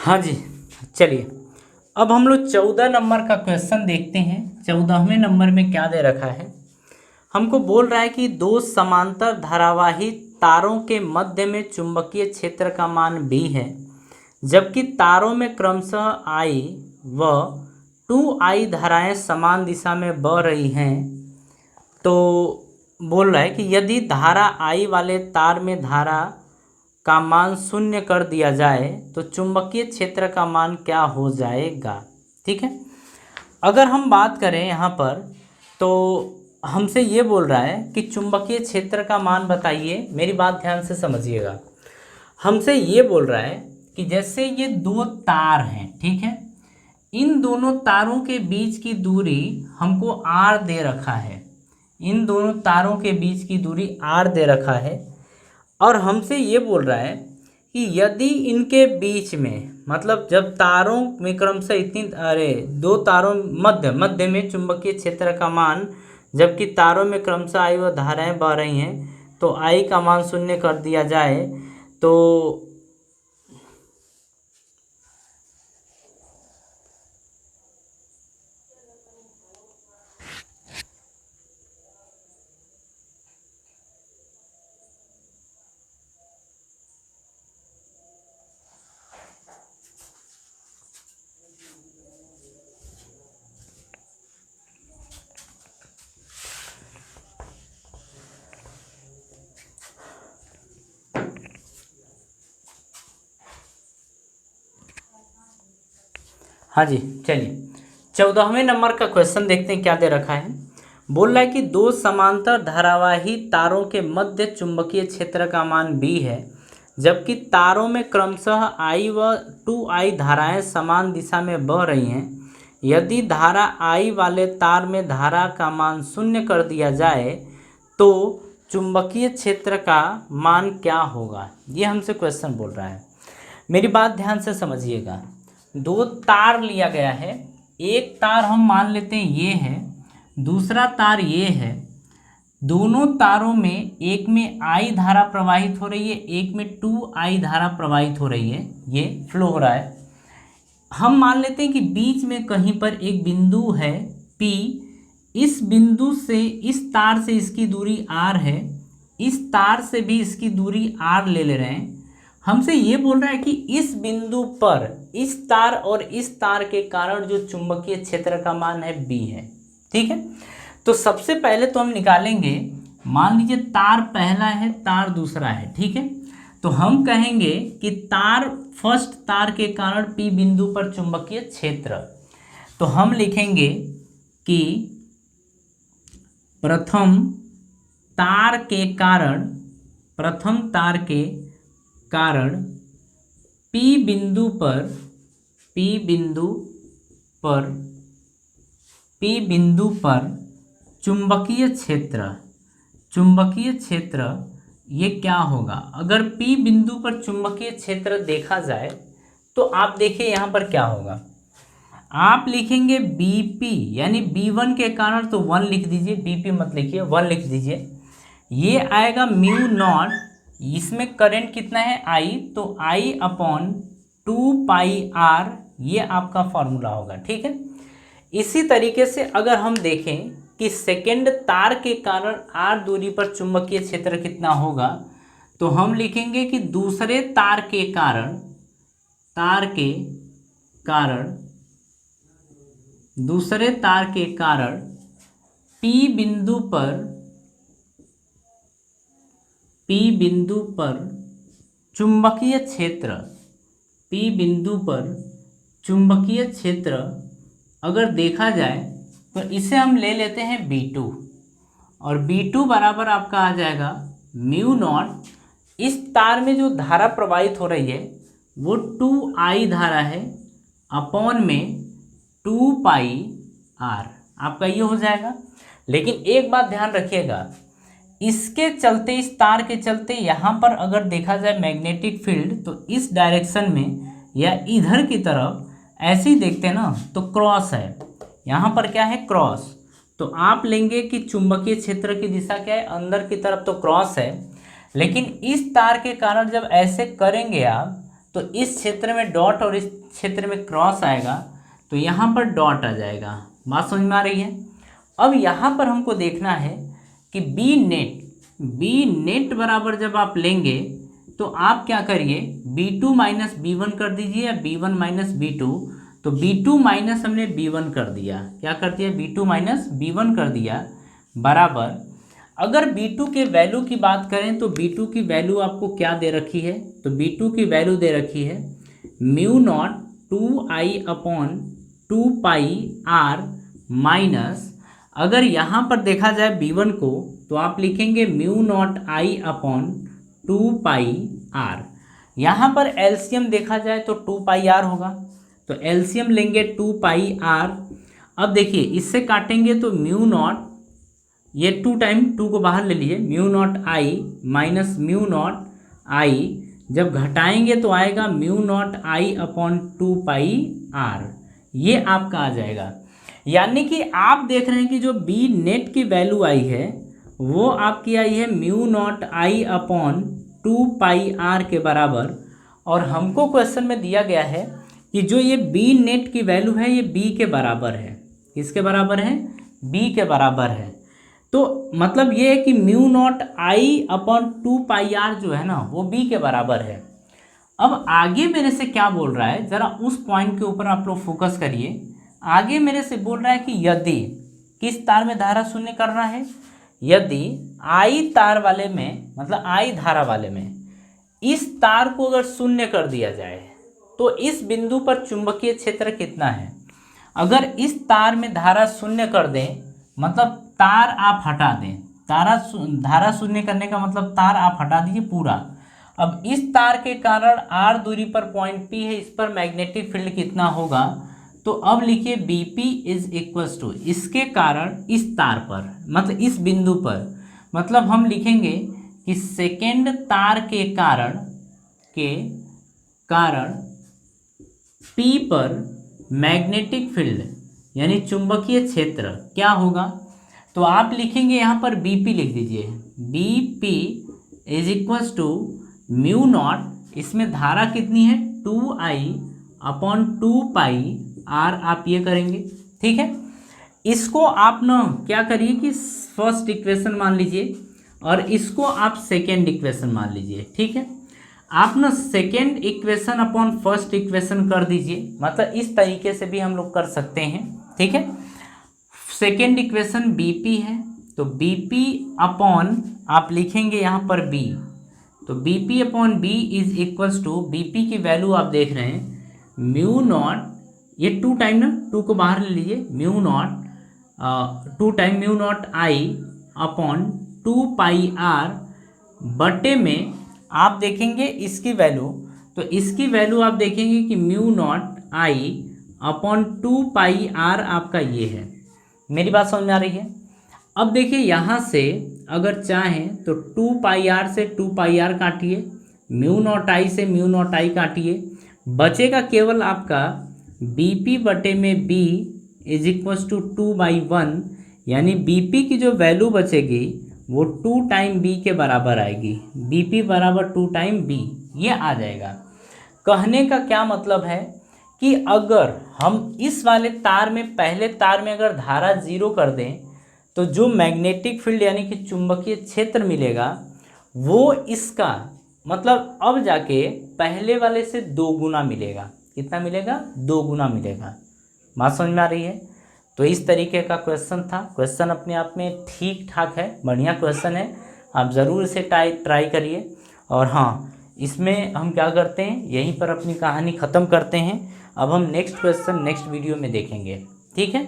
हाँ जी, चलिए अब हम लोग 14 नंबर का क्वेश्चन देखते हैं। 14वें नंबर में क्या दे रखा है, हमको बोल रहा है कि दो समांतर धारावाही तारों के मध्य में चुंबकीय क्षेत्र का मान B है, जबकि तारों में क्रमशः I व 2I धाराएं समान दिशा में बह रही हैं। तो बोल रहा है कि यदि धारा I वाले तार में धारा का मान शून्य कर दिया जाए तो चुंबकीय क्षेत्र का मान क्या हो जाएगा। ठीक है, अगर हम बात करें यहाँ पर तो हमसे ये बोल रहा है कि चुंबकीय क्षेत्र का मान बताइए। मेरी बात ध्यान से समझिएगा, हमसे ये बोल रहा है कि जैसे ये दो तार हैं, ठीक है, इन दोनों तारों के बीच की दूरी हमको r दे रखा है। इन दोनों तारों के बीच की दूरी r दे रखा है और हमसे ये बोल रहा है कि यदि इनके बीच में, मतलब जब तारों में क्रमशः दो तारों मध्य में चुंबकीय क्षेत्र का मान, जबकि तारों में क्रमशः I व धाराएं बह रही हैं, तो I का मान शून्य कर दिया जाए तो हाँ जी, चलिए 14वें नंबर का क्वेश्चन देखते हैं क्या दे रखा है। बोल रहा है कि दो समांतर धारावाही तारों के मध्य चुंबकीय क्षेत्र का मान B है, जबकि तारों में क्रमशः I व 2I धाराएं समान दिशा में बह रही हैं। यदि धारा I वाले तार में धारा का मान शून्य कर दिया जाए तो चुंबकीय क्षेत्र का मान क्या होगा। ये हमसे क्वेश्चन बोल रहा है। मेरी बात ध्यान से समझिएगा, दो तार लिया गया है, एक तार हम मान लेते हैं ये है, दूसरा तार ये है। दोनों तारों में एक में I धारा प्रवाहित हो रही है, एक में 2I धारा प्रवाहित हो रही है, ये फ्लो हो रहा है। हम मान लेते हैं कि बीच में कहीं पर एक बिंदु है P, इस बिंदु से, इस तार से इसकी दूरी R है, इस तार से भी इसकी दूरी R ले रहे हैं। हमसे ये बोल रहा है कि इस बिंदु पर इस तार और इस तार के कारण जो चुंबकीय क्षेत्र का मान है B है। ठीक है, तो सबसे पहले तो हम निकालेंगे, मान लीजिए तार पहला है, तार दूसरा है। ठीक है, तो हम कहेंगे कि तार फर्स्ट तार के कारण P बिंदु पर चुंबकीय क्षेत्र, तो हम लिखेंगे कि प्रथम तार के कारण P बिंदु पर चुंबकीय क्षेत्र ये क्या होगा। अगर P बिंदु पर चुंबकीय क्षेत्र देखा जाए तो आप देखिए यहाँ पर क्या होगा। आप लिखेंगे BP, यानी B1 के कारण तो 1 लिख दीजिए, BP मत लिखिए, 1 लिख दीजिए। ये आएगा म्यू नॉट, इसमें करंट कितना है I, तो I/2πr, ये आपका फॉर्मूला होगा। ठीक है, इसी तरीके से अगर हम देखें कि सेकेंड तार के कारण R दूरी पर चुंबकीय क्षेत्र कितना होगा, तो हम लिखेंगे कि दूसरे तार के कारण P बिंदु पर चुंबकीय क्षेत्र अगर देखा जाए तो इसे हम ले लेते हैं B2, और B2 बराबर आपका आ जाएगा म्यू नॉट, इस तार में जो धारा प्रवाहित हो रही है वो 2I धारा है अपॉन में 2πr, आपका ये हो जाएगा। लेकिन एक बात ध्यान रखिएगा, इसके चलते, इस तार के चलते यहाँ पर अगर देखा जाए मैग्नेटिक फील्ड, तो इस डायरेक्शन में या इधर की तरफ ऐसे ही देखते हैं ना, तो क्रॉस है, यहाँ पर क्या है, क्रॉस। तो आप लेंगे कि चुंबकीय क्षेत्र की दिशा क्या है, अंदर की तरफ, तो क्रॉस है। लेकिन इस तार के कारण जब ऐसे करेंगे आप तो इस क्षेत्र में डॉट और इस क्षेत्र में क्रॉस आएगा, तो यहाँ पर डॉट आ जाएगा। बात समझ में आ रही है। अब यहाँ पर हमको देखना है कि बी नेट बराबर जब आप लेंगे तो आप क्या करिए, B2 माइनस B1 कर दीजिए या B1 माइनस B2। तो B2 माइनस हमने B1 कर दिया, क्या कर दिया, B2 माइनस B1 कर दिया, बराबर अगर B2 के वैल्यू की बात करें तो B2 की वैल्यू आपको क्या दे रखी है, तो B2 की वैल्यू दे रखी है म्यू नॉट 2I अपॉन 2 पाई R माइनस, अगर यहाँ पर देखा जाए B1 को तो आप लिखेंगे mu naught I upon 2 pi R। यहाँ पर एलसीएम देखा जाए तो 2 पाई R होगा, तो एलसीएम लेंगे 2 पाई R। अब देखिए इससे काटेंगे तो म्यू नॉट, ये 2 टाइम 2 को बाहर ले लीजिए, mu naught I minus mu naught I, जब घटाएंगे तो आएगा mu naught I upon 2 pi R, ये आपका आ जाएगा। यानी कि आप देख रहे हैं कि जो बी नेट की वैल्यू आई है वो आपकी आई है mu naught I upon 2 pi R के बराबर, और हमको क्वेश्चन में दिया गया है कि जो ये बी नेट की वैल्यू है ये बी के बराबर है। किसके बराबर है, बी के बराबर है। तो मतलब ये है कि mu naught I upon 2 pi R जो है ना वो बी के बराबर है। अब आगे मेरे से क्या बोल रहा है, ज़रा उस पॉइंट के ऊपर आप लोग फोकस करिए। आगे मेरे से बोल रहा है कि यदि किस तार में धारा शून्य करना है, यदि I तार वाले में, मतलब I धारा वाले में इस तार को अगर शून्य कर दिया जाए तो इस बिंदु पर चुंबकीय क्षेत्र कितना है। अगर इस तार में धारा शून्य कर दें, मतलब तार आप हटा दें, धारा शून्य करने का मतलब तार आप हटा दीजिए पूरा। अब इस तार के कारण R दूरी पर पॉइंट P है, इस पर मैग्नेटिक फील्ड कितना होगा, तो अब लिखिए BP इज इक्वल्स टू, इसके कारण इस तार पर, मतलब इस बिंदु पर, मतलब हम लिखेंगे कि सेकेंड तार के कारण P पर मैग्नेटिक फील्ड यानी चुंबकीय क्षेत्र क्या होगा, तो आप लिखेंगे यहाँ पर BP लिख दीजिए, BP is equals to mu naught, इसमें धारा कितनी है 2I अपॉन 2 पाई R, आप ये करेंगे, ठीक है। इसको आप ना क्या करिए कि फर्स्ट इक्वेशन मान लीजिए और इसको आप सेकेंड इक्वेशन मान लीजिए, ठीक है। आप ना second equation upon first equation कर दीजिए, मतलब इस तरीके से भी हम लोग कर सकते हैं, ठीक है। सेकेंड इक्वेशन BP है, तो BP अपॉन आप लिखेंगे यहाँ पर B, तो BP upon B is equals to, BP की वैल्यू आप देख रहे हैं म्यू नॉट, ये 2 टाइम ना 2 को बाहर ले लीजिए, mu naught 2 time mu naught I upon 2 pi R बटे में आप देखेंगे इसकी वैल्यू, तो इसकी वैल्यू आप देखेंगे कि mu naught I upon 2 pi R आपका ये है। मेरी बात समझ में आ रही है। अब देखिए यहाँ से अगर चाहें तो 2 पाई R से 2 पाई R काटिए, म्यू नॉट I से म्यू नॉट I काटिए, बचेगा केवल आपका BP बटे में B इज इक्वल्स टू 2/1, यानी BP की जो वैल्यू बचेगी वो 2 टाइम B के बराबर आएगी, BP बराबर 2 टाइम B, ये आ जाएगा। कहने का क्या मतलब है कि अगर हम इस वाले तार में, पहले तार में अगर धारा 0 कर दें तो जो मैग्नेटिक फील्ड यानी कि चुंबकीय क्षेत्र मिलेगा वो इसका मतलब अब जाके पहले वाले से 2 गुना मिलेगा। कितना मिलेगा, 2 गुना मिलेगा। बात समझ में आ रही है। तो इस तरीके का क्वेश्चन था। क्वेश्चन अपने आप में ठीक ठाक है, बढ़िया क्वेश्चन है, आप ज़रूर इसे ट्राई करिए। और हाँ, इसमें हम क्या करते हैं, यहीं पर अपनी कहानी ख़त्म करते हैं। अब हम नेक्स्ट क्वेश्चन नेक्स्ट वीडियो में देखेंगे, ठीक है।